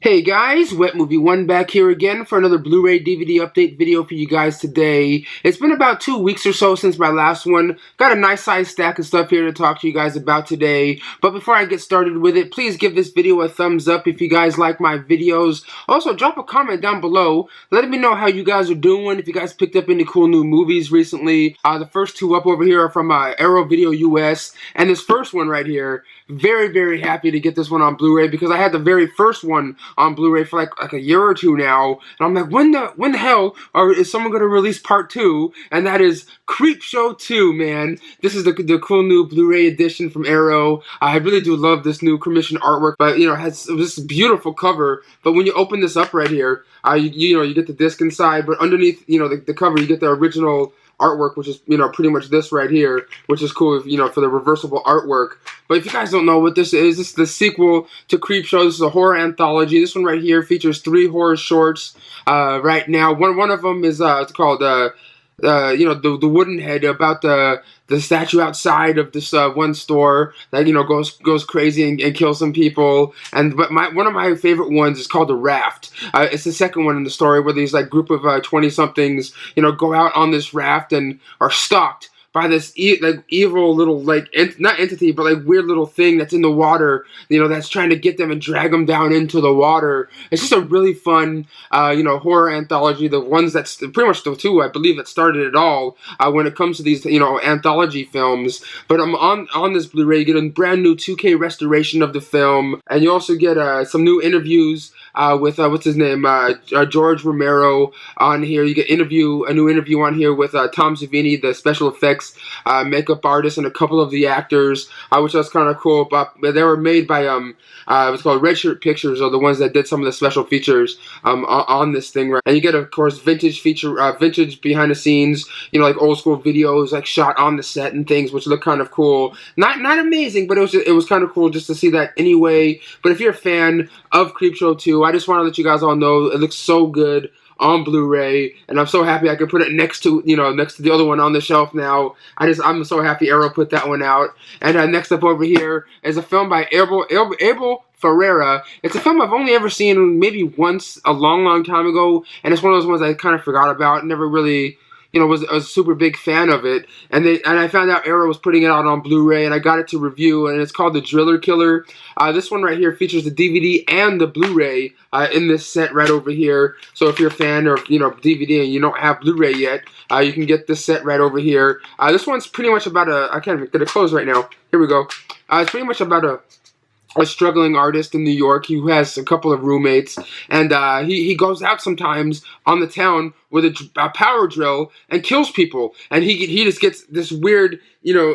Hey guys, Wet Movie 1 back here again for another Blu-ray DVD update video for you guys today. It's been about 2 weeks or so since my last one. Got a nice size stack of stuff here to talk to you guys about today. But before I get started with it, please give this video a thumbs up if you guys like my videos. Also, drop a comment down below. Let me know how you guys are doing, if you guys picked up any cool new movies recently. The first two up over here are from Arrow Video US. And this first one right here, very happy to get this one on Blu-ray because I had the very first one on Blu-ray for like a year or two now, and I'm like, when the hell is someone going to release part 2? And that is Creepshow 2, man. This is the cool new Blu-ray edition from Arrow. I really do love this new commissioned artwork, but it has this beautiful cover. But when you open this up right here, you get the disc inside, but underneath the cover you get the original artwork, which is pretty much this right here, which is cool for the reversible artwork. But if you guys don't know what this is the sequel to Creepshow. This is a horror anthology. This one right here features 3 horror shorts right now. One of them is it's called the wooden head, about the statue outside of this one store that goes crazy and kills some people. But one of my favorite ones is called The Raft. It's the second one in the story where these group of 20-somethings go out on this raft and are stalked by this evil little not entity, but weird little thing that's in the water, that's trying to get them and drag them down into the water. It's just a really fun horror anthology. The ones that's pretty much the two I believe that started it all when it comes to these anthology films. But on this Blu-ray you get a brand new 2K restoration of the film, and you also get some new interviews with what's his name, George Romero on here. You get a new interview on here with Tom Savini, the special effects makeup artist, and a couple of the actors, which was kind of cool. But they were made by it's called Red Shirt Pictures, are the ones that did some of the special features on this thing, right? And you get, of course, vintage behind the scenes, like old school videos, shot on the set and things, which look kind of cool. Not amazing, but it was kind of cool just to see that anyway. But if you're a fan of Creepshow 2, I just want to let you guys all know it looks so good on Blu-ray, and I'm so happy I can put it next to the other one on the shelf now. I'm so happy Arrow put that one out. And next up over here is a film by Abel Ferreira. It's a film I've only ever seen maybe once a long time ago, and it's one of those ones I kind of forgot about. Never really was a super big fan of it, and I found out Arrow was putting it out on Blu-ray, and I got it to review, and it's called The Driller Killer. This one right here features the DVD and the Blu-ray in this set right over here. So if you're a fan of DVD and you don't have Blu-ray yet, you can get this set right over here. This one's pretty much about I can't even get it closed right now. Here we go. It's pretty much about a struggling artist in New York who has a couple of roommates, and he goes out sometimes on the town with a power drill and kills people, and he just gets this weird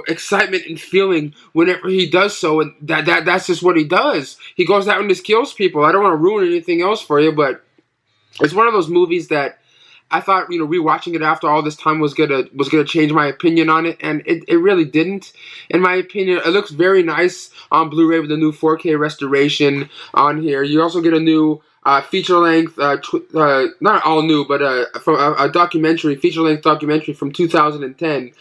excitement and feeling whenever he does so, and that's just what he does. He goes out and just kills people. I don't want to ruin anything else for you, but it's one of those movies that I thought, rewatching it after all this time was gonna change my opinion on it, and it really didn't. In my opinion, it looks very nice on Blu-ray with a new 4K restoration on here. You also get a new feature-length, not all new, but from a feature-length documentary from 2010,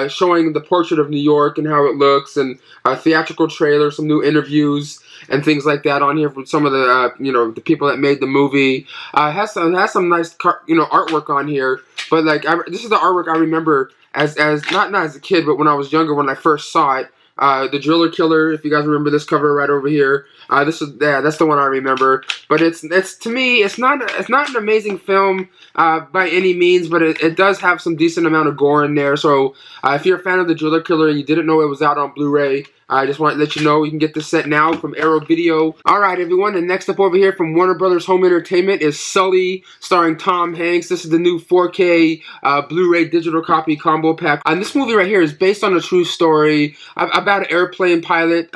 showing the portrait of New York and how it looks, and a theatrical trailer, some new interviews and things like that on here from some of the the people that made the movie. Has some nice artwork on here, but this is the artwork I remember as not as a kid, but when I was younger, when I first saw it. The Driller Killer, if you guys remember this cover right over here. That's the one I remember. But it's to me, it's not an amazing film by any means, but it does have some decent amount of gore in there. So if you're a fan of the Driller Killer and you didn't know it was out on Blu-ray, I just want to let you know you can get this set now from Arrow Video. Alright everyone, and next up over here from Warner Brothers Home Entertainment is Sully, starring Tom Hanks. This is the new 4K Blu-ray digital copy combo pack. And this movie right here is based on a true story about an airplane pilot,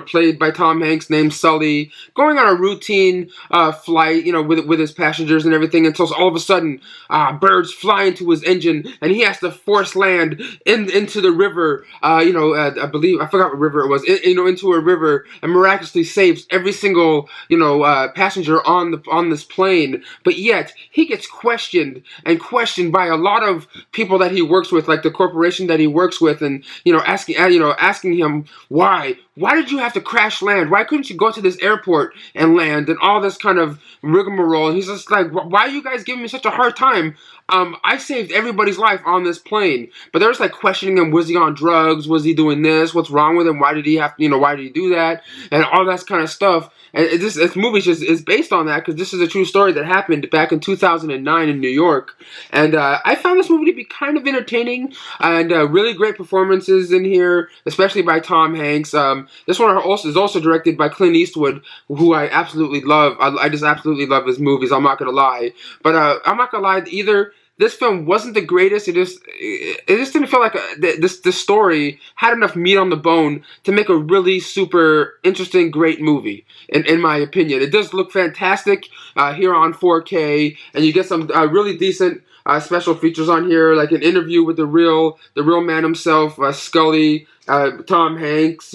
played by Tom Hanks, named Sully, going on a routine flight, with his passengers and everything, until all of a sudden birds fly into his engine, and he has to force land into the river. I forgot what river it was, into a river, and miraculously saves every single, passenger on this plane. But yet he gets questioned by a lot of people that he works with, like the corporation that he works with, and asking asking him, why did you have to crash land? Why couldn't you go to this airport and land, and all this kind of rigmarole? And he's just like, why are you guys giving me such a hard time? I saved everybody's life on this plane. But they're just like questioning him. Was he on drugs? Was he doing this? What's wrong with him? Why did he have, why did he do that? And all that kind of stuff. And this movie is based on that, because this is a true story that happened back in 2009 in New York. And I found this movie to be kind of entertaining, and really great performances in here, especially by Tom Hanks. This one is also directed by Clint Eastwood, who I absolutely love. I just absolutely love his movies, I'm not going to lie. But I'm not going to lie either. This film wasn't the greatest. It just didn't feel like this story had enough meat on the bone to make a really super interesting, great movie, in my opinion. It does look fantastic here on 4K, and you get some really decent special features on here, like an interview with the real man himself, Sully, Tom Hanks.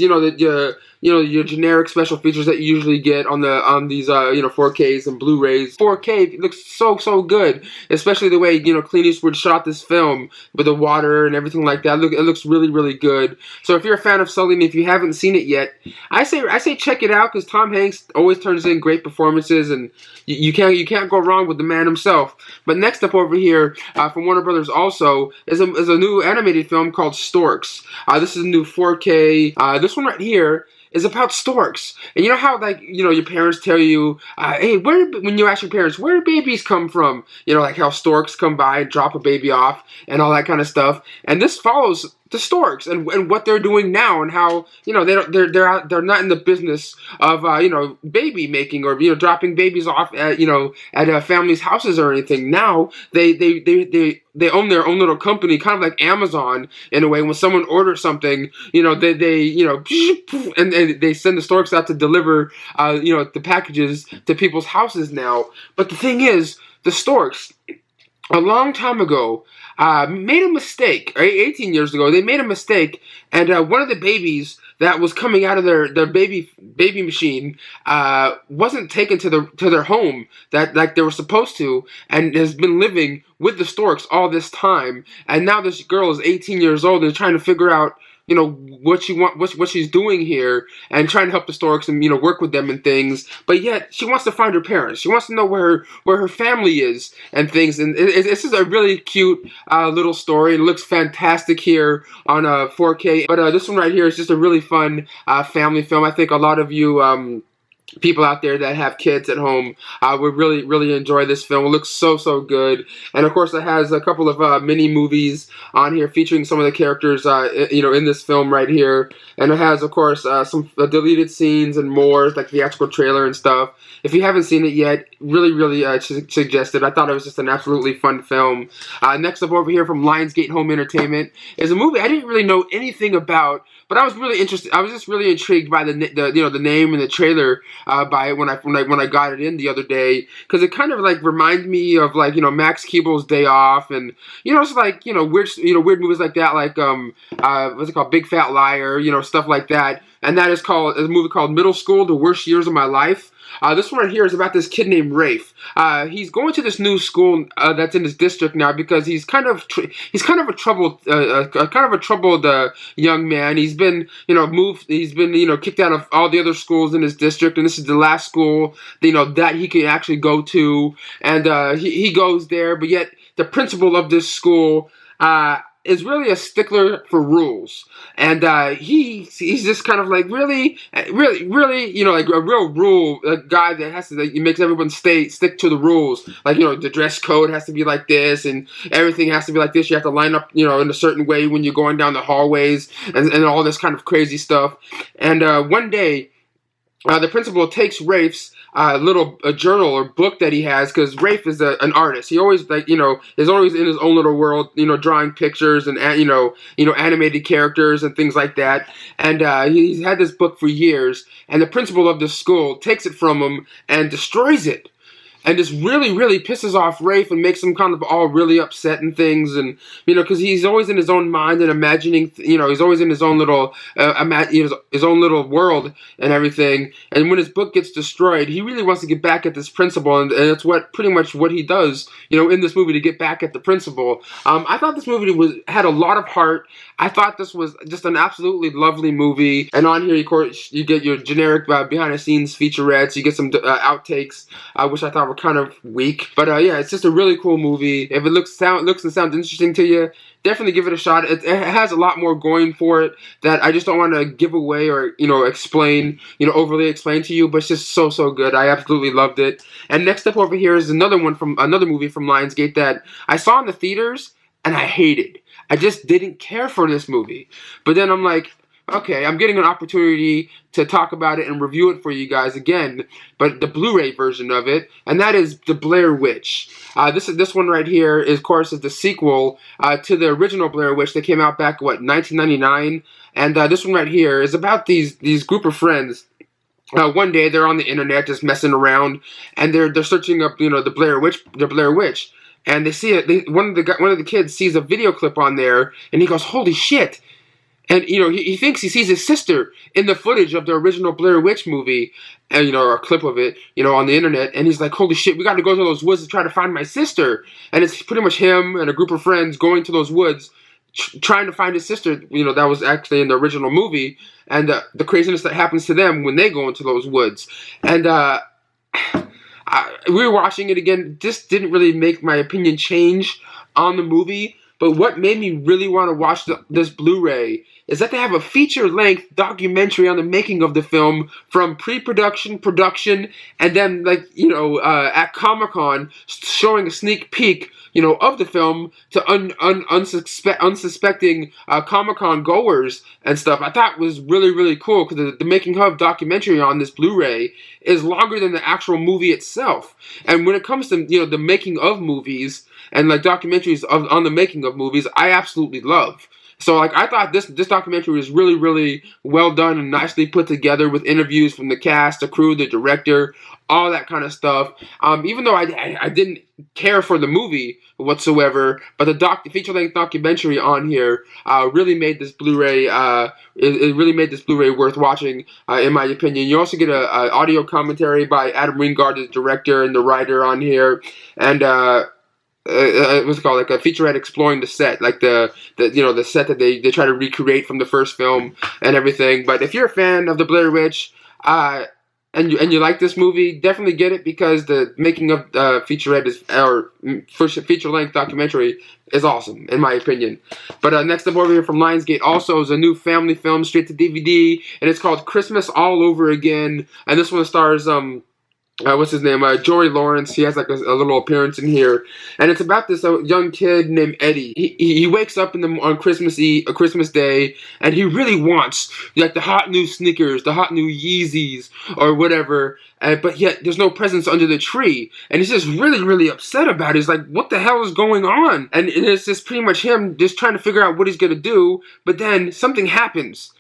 Your generic special features that you usually get on these 4Ks and Blu-rays. 4K looks so good, especially the way Clint Eastwood shot this film with the water and everything like that. It looks really good. So if you're a fan of Sully, and if you haven't seen it yet, I say check it out, because Tom Hanks always turns in great performances, and you can't go wrong with the man himself. But next up over here from Warner Brothers also is a new animated film called Storks. This is a new 4K. This one right here is about storks. And you know how, like, your parents tell you, hey, when you ask your parents, where do babies come from? Like how storks come by and drop a baby off and all that kind of stuff. And this follows the storks and what they're doing now, and how they're not in the business of baby making, or dropping babies off at families' houses or anything. Now they own their own little company, kind of like Amazon in a way. When someone orders something, and they send the storks out to deliver the packages to people's houses now. But the thing is, the storks, a long time ago, made a mistake. 18 years ago, they made a mistake, and one of the babies that was coming out of their baby machine wasn't taken to their home that like they were supposed to, and has been living with the storks all this time. And now this girl is 18 years old and trying to figure out what she's doing here, and trying to help the storks and work with them and things. But yet she wants to find her parents. She wants to know where her family is and things. And this is a really cute little story. It looks fantastic here on 4K. But this one right here is just a really fun family film. I think a lot of you people out there that have kids at home would really enjoy this film. It looks so good. And of course, it has a couple of mini movies on here featuring some of the characters in this film right here. And it has, of course, some deleted scenes and more, like theatrical trailer and stuff. If you haven't seen it yet, really suggest it. I thought it was just an absolutely fun film. Next up over here from Lionsgate Home Entertainment is a movie I didn't really know anything about, but I was really interested. I was just really intrigued by the name and the trailer by it when I got it in the other day, because it kind of like reminded me of like Max Keeble's Day Off, and it's like weird movies like that, like what's it called, Big Fat Liar, stuff like that. And that is a movie called Middle School: The Worst Years of My Life. This one right here is about this kid named Rafe. He's going to this new school that's in his district now, because he's kind of a troubled young man. He's been moved. He's been kicked out of all the other schools in his district, and this is the last school that he can actually go to. And he goes there, but yet the principal of this school is really a stickler for rules, and he's just kind of like really, like a real rule guy that has to he makes everyone stick to the rules. Like the dress code has to be like this, and everything has to be like this. You have to line up in a certain way when you're going down the hallways, and all this kind of crazy stuff. And one day, the principal takes Rafe's little journal or book that he has, because Rafe is an artist. He always is always in his own little world, drawing pictures and animated characters and things like that. And he's had this book for years, and the principal of this school takes it from him and destroys it. and this really, really pisses off Rafe and makes him kind of all really upset and things, and because he's always in his own mind and imagining, he's always in his own little, his own little world and everything. And when his book gets destroyed, he really wants to get back at this principal, and it's pretty much what he does, in this movie to get back at the principal. I thought this movie had a lot of heart. I thought this was just an absolutely lovely movie. And on here, of course, you get your generic behind-the-scenes featurettes. You get some outtakes, which I thought were kind of weak. But yeah, it's just a really cool movie. If it looks and sounds interesting to you, definitely give it a shot. It has a lot more going for it that I just don't want to give away or explain, overly explain to you. But it's just so good. I absolutely loved it. And next up over here is another movie from Lionsgate that I saw in the theaters and I hated. I just didn't care for this movie. But then I'm like, okay, I'm getting an opportunity to talk about it and review it for you guys again, but the Blu-ray version of it, and that is the Blair Witch. This one right here is, of course, is the sequel to the original Blair Witch that came out back, 1999? And this one right here is about these group of friends. One day they're on the internet just messing around, and they're searching up, the Blair Witch. And they see it. One of the kids sees a video clip on there, and he goes, "Holy shit!" And he thinks he sees his sister in the footage of the original Blair Witch movie, and a clip of it, on the internet. And he's like, "Holy shit! We got to go to those woods to try to find my sister." And it's pretty much him and a group of friends going to those woods, trying to find his sister. That was actually in the original movie, and the craziness that happens to them when they go into those woods. And we were watching it again. This didn't really make my opinion change on the movie, but what made me really want to watch this Blu-ray is that they have a feature-length documentary on the making of the film, from pre-production, production, and then at Comic-Con showing a sneak peek of the film to unsuspecting Comic-Con goers and stuff. I thought was really, really cool, because the making of documentary on this Blu-ray is longer than the actual movie itself. And when it comes to the making of movies and documentaries on the making of movies, I absolutely love. So I thought this documentary was really, really well done and nicely put together, with interviews from the cast, the crew, the director, all that kind of stuff. Even though I didn't care for the movie whatsoever, but the feature-length documentary on here really made this Blu-ray. It really made this Blu-ray worth watching, in my opinion. You also get a audio commentary by Adam Wingard, the director and the writer, on here, and what's it called, like a featurette exploring the set, the set that they try to recreate from the first film and everything. But if you're a fan of the Blair Witch, and you like this movie, definitely get it, because the making of feature-length documentary is awesome, in my opinion. But next up over here from Lionsgate also is a new family film straight to DVD, and it's called Christmas All Over Again. And this one stars what's his name? Jory Lawrence. He has a little appearance in here, and it's about this young kid named Eddie. He wakes up on Christmas Day, and he really wants the hot new sneakers, the hot new Yeezys, or whatever. But yet there's no presents under the tree, and he's just really, really upset about it. He's like, "What the hell is going on?" And it's just pretty much him just trying to figure out what he's gonna do. But then something happens,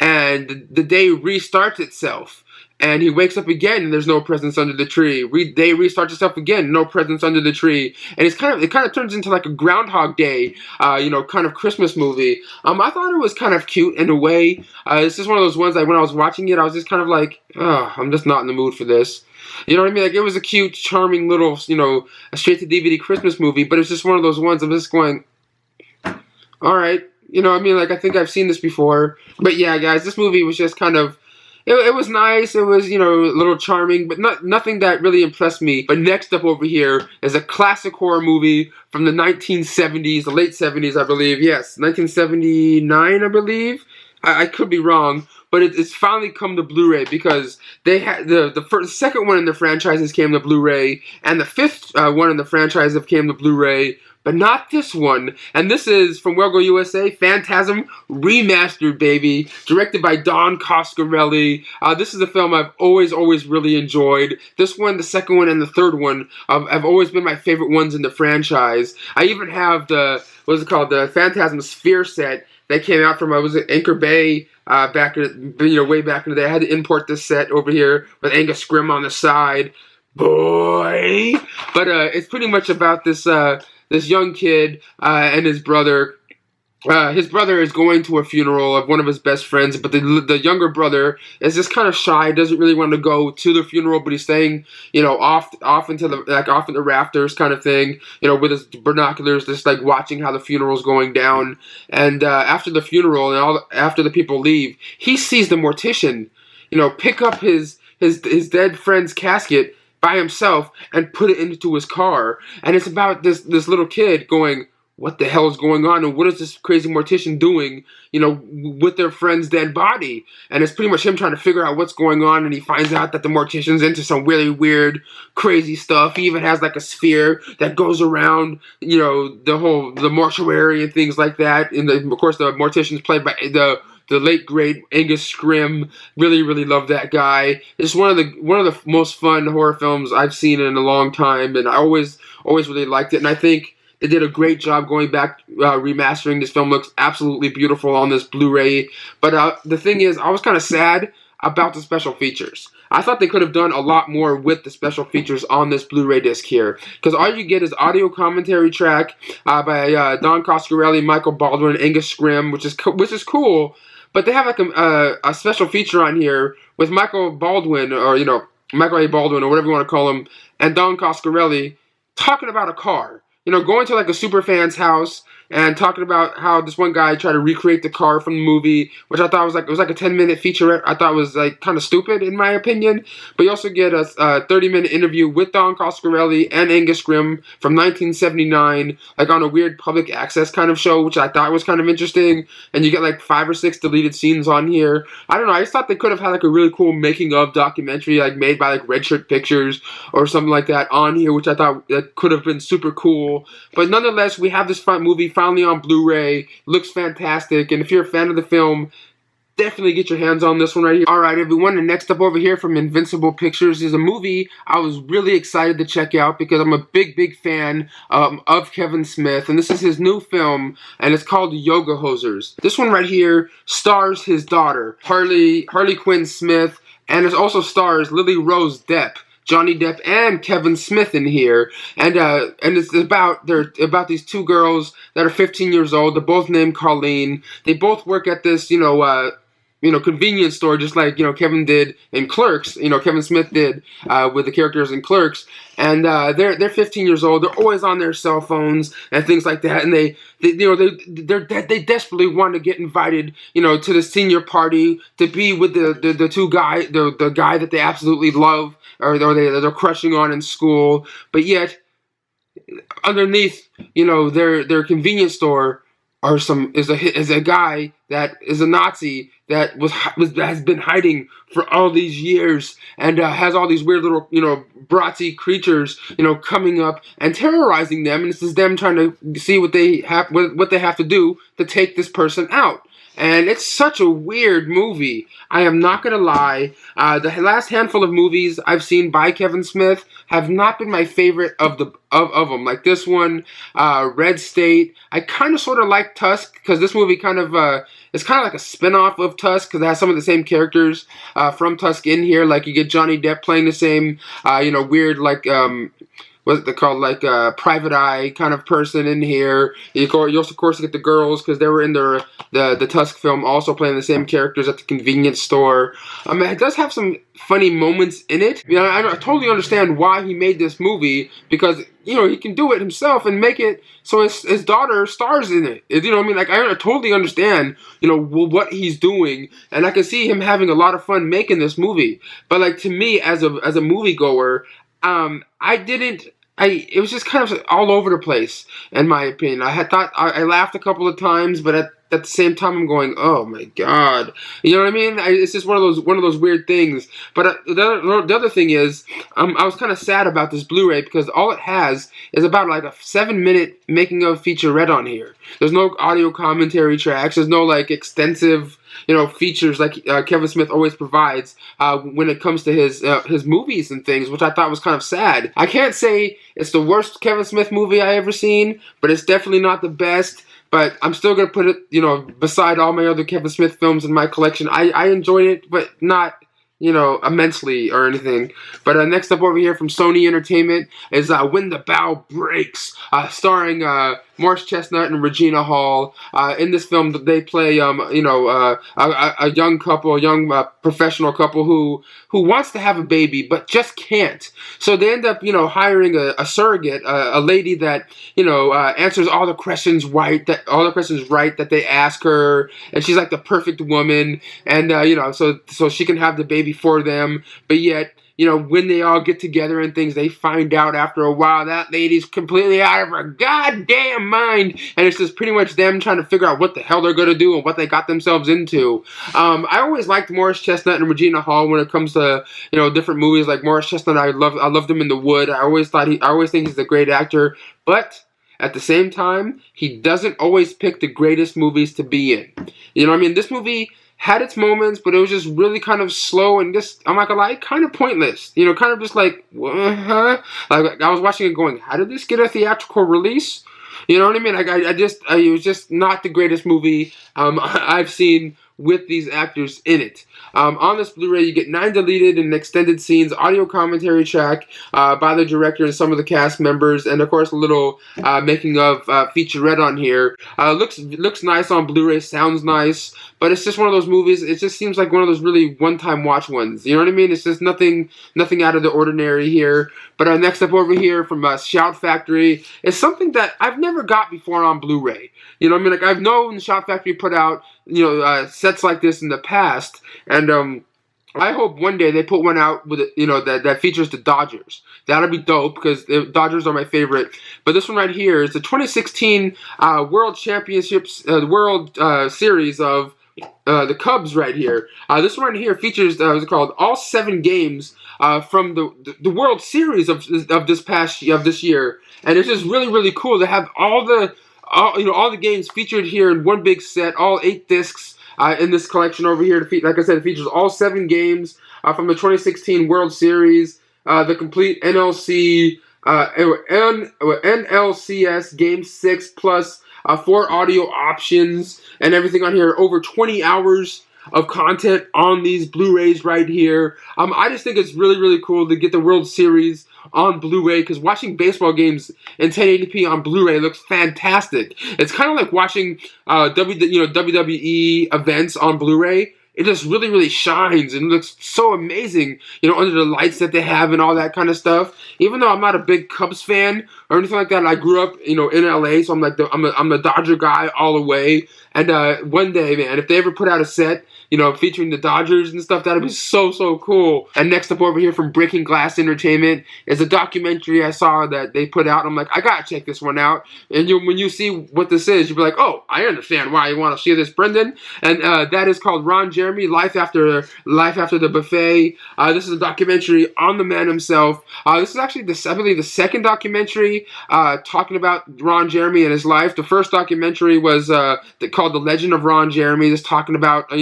and the day restarts itself. And he wakes up again, and there's no presents under the tree. Day restarts itself again, no presents under the tree. And it kind of turns into like a Groundhog Day, kind of Christmas movie. I thought it was kind of cute in a way. It's just one of those ones when I was watching it, I was just kind of like, oh, I'm just not in the mood for this. You know what I mean? It was a cute, charming little, a straight-to-DVD Christmas movie, but it's just one of those ones I'm just going, all right. I think I've seen this before. But yeah, guys, this movie was just kind of, it was nice. It was, a little charming, but nothing that really impressed me. But next up over here is a classic horror movie from the 1970s, the late 70s, I believe. Yes, 1979, I believe. I could be wrong, but it's finally come to Blu-ray, because they had the second one in the franchises came to Blu-ray, and the fifth one in the franchise came to Blu-ray. But not this one. And this is from Well Go USA, Phantasm Remastered, baby. Directed by Don Coscarelli. This is a film I've always really enjoyed. This one, the second one, and the third one have always been my favorite ones in the franchise. I even have the Phantasm Sphere set that came out from, Anchor Bay, way back in the day. I had to import this set over here with Angus Scrimm on the side. boy. But it's pretty much about this this young kid and his brother. His brother is going to a funeral of one of his best friends, but the younger brother is just kind of shy, doesn't really want to go to the funeral, but he's staying, you know, off into the off in the rafters kind of thing, you know, with his binoculars, just like watching how the funeral's going down. And after the funeral and after the people leave, he sees the mortician, you know, pick up his dead friend's casket by himself and put it into his car. And it's about this little kid going, what the hell is going on, and what is this crazy mortician doing, you know, with their friend's dead body? And it's pretty much him trying to figure out what's going on, and he finds out that the mortician's into some really weird, crazy stuff. He even has like a sphere that goes around, you know, the mortuary and things like that. And of course, the mortician's played by the late great Angus Scrimm. Really, really love that guy. It's one of the most fun horror films I've seen in a long time, and I always really liked it. And I think they did a great job going back, remastering this film. Looks absolutely beautiful on this Blu-ray. But the thing is, I was kind of sad about the special features. I thought they could have done a lot more with the special features on this Blu-ray disc here. Because all you get is audio commentary track by Don Coscarelli, Michael Baldwin, Angus Scrimm, which is cool. But they have like a special feature on here with Michael Baldwin, or, you know, Michael A. Baldwin, or whatever you want to call him, and Don Coscarelli talking about a car. You know, going to like a super fan's house and talking about how this one guy tried to recreate the car from the movie, which I thought was like, it was like a 10-minute featurette. I thought was like kind of stupid in my opinion. But you also get a 30-minute interview with Don Coscarelli and Angus Scrimm from 1979, like on a weird public access kind of show, which I thought was kind of interesting. And you get like 5 or 6 deleted scenes on here. I don't know, I just thought they could have had like a really cool making of documentary, like made by like Red Shirt Pictures or something like that on here, which I thought that could have been super cool. But nonetheless, we have this movie finally on Blu-ray. Looks fantastic, and if you're a fan of the film, definitely get your hands on this one right here. Alright everyone, and next up over here from Invincible Pictures is a movie I was really excited to check out because I'm a big fan of Kevin Smith, and this is his new film, and it's called Yoga Hosers. This one right here stars his daughter, Harley Quinn Smith, and it also stars Lily Rose Depp, Johnny Depp, and Kevin Smith in here, and it's about these two girls that are 15 years old. They're both named Colleen. They both work at this, convenience store, just like, you know, Kevin did in Clerks. You know, Kevin Smith did with the characters in Clerks. And they're 15 years old. They're always on their cell phones and things like that. And they desperately want to get invited, you know, to the senior party to be with the guy that they absolutely love, or they're crushing on in school. But yet, underneath, you know, their convenience store is a guy that is a Nazi that has been hiding for all these years, and has all these weird little, you know, Bratzy creatures, you know, coming up and terrorizing them, and this is them trying to see what they have to do to take this person out. And it's such a weird movie. I am not going to lie. The last handful of movies I've seen by Kevin Smith have not been my favorite of them. Like this one, Red State. I kind of sort of like Tusk, because this movie kind of it's kind of like a spin-off of Tusk, because it has some of the same characters from Tusk in here. Like you get Johnny Depp playing the same, weird, like, what's it called, like a Private Eye kind of person in here. You also, of course, get the girls, because they were in the Tusk film, also playing the same characters at the convenience store. It does have some funny moments in it. You know, I totally understand why he made this movie, because, you know, he can do it himself and make it so his daughter stars in it. You know what I mean? Like, I totally understand, you know, what he's doing, and I can see him having a lot of fun making this movie. But, like, to me, as a moviegoer, it was just kind of all over the place, in my opinion. I laughed a couple of times, but at the same time, I'm going, oh my god, you know what I mean? It's just one of those weird things. But the other thing is, I was kind of sad about this Blu-ray, because all it has is about like a 7-minute making of featurette on here. There's no audio commentary tracks. There's no like extensive, you know, features like Kevin Smith always provides when it comes to his movies and things, which I thought was kind of sad. I can't say it's the worst Kevin Smith movie I ever seen, but it's definitely not the best. But I'm still going to put it, you know, beside all my other Kevin Smith films in my collection. I enjoyed it, but not immensely or anything. But next up over here from Sony Entertainment is When the Bough Breaks, starring Morris Chestnut and Regina Hall. In this film, they play, a young couple, a young professional couple who wants to have a baby but just can't. So they end up, hiring a surrogate, a lady that, answers all the questions right that they ask her, and she's like the perfect woman, and so she can have the baby for them, but yet, when they all get together and things, they find out after a while that lady's completely out of her goddamn mind, and it's just pretty much them trying to figure out what the hell they're going to do and what they got themselves into. I always liked Morris Chestnut and Regina Hall when it comes to, different movies. Like Morris Chestnut, I loved him in The Wood. I always think he's a great actor, but at the same time, he doesn't always pick the greatest movies to be in. This movie had its moments, but it was just really kind of slow and just, I'm not gonna lie, kind of pointless. Kind of just like, Like, I was watching it going, how did this get a theatrical release? You know what I mean? Like, it was just not the greatest movie I've seen with these actors in it. On this Blu-ray, you get 9 deleted and extended scenes, audio commentary track by the director and some of the cast members, and of course a little making of featurette on here. Looks nice on Blu-ray, sounds nice, but it's just one of those movies. It just seems like one of those really one-time watch ones. You know what I mean? It's just nothing out of the ordinary here. But next up over here from Shout Factory is something that I've never got before on Blu-ray. Like, I've known Shout Factory put out sets like this in the past, and I hope one day they put one out with that features the Dodgers. That'll be dope because the Dodgers are my favorite. But this one right here is the 2016 World Championships, the World Series of the Cubs right here. This one right here features what's it called, all 7 games from the World Series of this year, and it's just really, really cool to have all the games featured here in one big set, all 8 discs in this collection over here. Like I said, it features all 7 games from the 2016 World Series, the complete NLCS Game 6 plus 4 audio options and everything on here. Over 20 hours of content on these Blu-rays right here. I just think it's really, really cool to get the World Series on Blu-ray, because watching baseball games in 1080p on Blu-ray looks fantastic. It's kind of like watching WWE events on Blu-ray. It just really, really shines and looks so amazing, under the lights that they have and all that kind of stuff. Even though I'm not a big Cubs fan or anything like that, I grew up, in LA, so I'm like I'm the Dodger guy all the way. And one day, man, if they ever put out a set, featuring the Dodgers and stuff, that'd be so, so cool. And next up over here from Breaking Glass Entertainment is a documentary I saw that they put out. I'm like, I gotta check this one out. And when you see what this is, you'll be like, oh, I understand why you want to see this, Brendan. And that is called Ron Jeremy, Life After the Buffet. This is a documentary on the man himself. This is actually, I believe, the second documentary talking about Ron Jeremy and his life. The first documentary was called The Legend of Ron Jeremy, just talking about,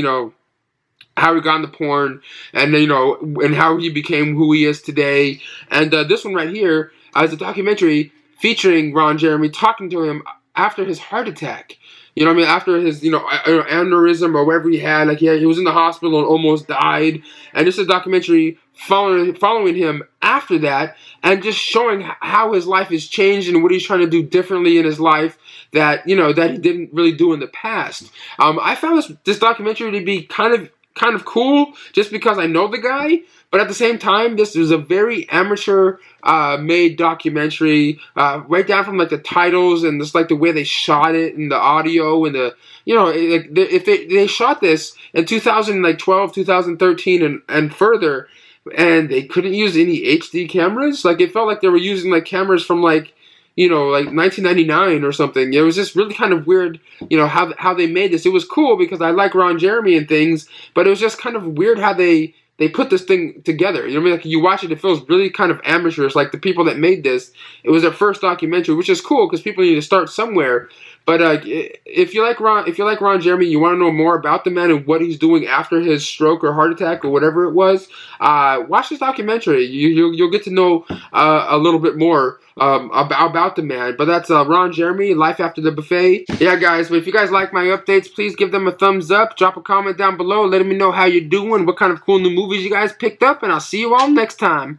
how he got into porn, and and how he became who he is today. And this one right here is a documentary featuring Ron Jeremy talking to him after his heart attack. After his aneurysm or whatever he had, he was in the hospital and almost died. And this is a documentary following him after that, and just showing how his life has changed and what he's trying to do differently in his life that that he didn't really do in the past. I found this documentary to be kind of cool just because I know the guy, but at the same time, this is a very amateur made documentary, right down from like the titles and just like the way they shot it and the audio and the if they shot this in 2012, 2013 and further, and they couldn't use any HD cameras. Like, it felt like they were using like cameras from like 1999 or something. It was just really kind of weird, how they made this. It was cool because I like Ron Jeremy and things, but it was just kind of weird how they put this thing together. Like, you watch it, it feels really kind of amateurish. Like, the people that made this, it was their first documentary, which is cool because people need to start somewhere. But if you like Ron Jeremy, you want to know more about the man and what he's doing after his stroke or heart attack or whatever it was, watch this documentary. You'll get to know a little bit more about the man. But that's Ron Jeremy, Life After the Buffet. Yeah, guys, but if you guys like my updates, please give them a thumbs up. Drop a comment down below letting me know how you're doing, what kind of cool new movies movies you guys picked up, and I'll see you all next time.